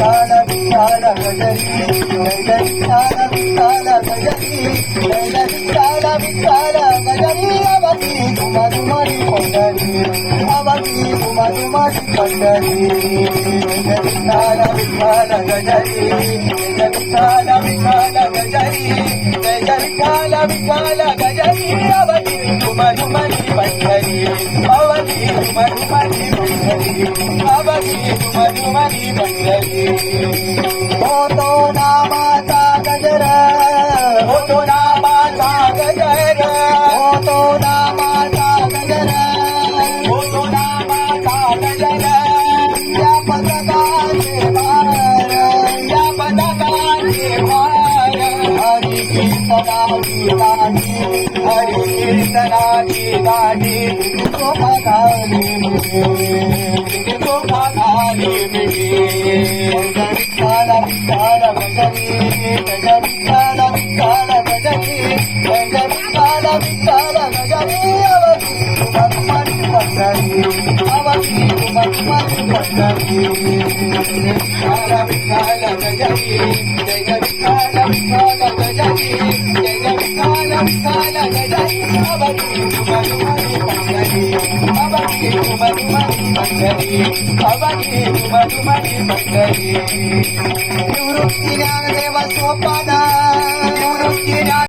विठ्ठल विठ्ठल गजरी जय जय विठ्ठल विठ्ठल गजरी जय जय विठ्ठल विठ्ठल गजरी अवती धुमाधुमारी पंढरी अवती धुमाधुमारी पंढरी जय विठ्ठल विठ्ठल गजरी जय विठ्ठल विठ्ठल गजरी जय जय विठ्ठल विठ्ठल गजरी अवती धुमाधुमारी पंढरी अवती धुमाधुमारी पंढरी अवती धुमाधुमारी पंढरी होतो नामाचा गजर होतो नामाचा गजर होतो नामाचा गजर होतो नामाचा गजर या पदकाचे भार या पदकाचे भार हरी कीर्तनाची गाठी हरी कीर्तनाची गाठी शोभा झाली मिठी शोभा झाली मिठी विठ्ठल विठ्ठल गजरी जय विठ्ठल विठ्ठल गजरी जय जय विठ्ठल विठ्ठल गजरी अवती धुमाधुमारी पंढरी अवती धुमाधुमारी पंढरी विठ्ठल विठ्ठल गजरी जय जय विठ्ठल विठ्ठल गजरी जय जय विठ्ठल विठ्ठल गजरी अवती धुमाधुमारी पंढरी अवती धुमाधुमारी पंढरी अवती धुमाधुमारी पंढरी निवृत्ती ज्ञानदेव सोपान निवृत्ती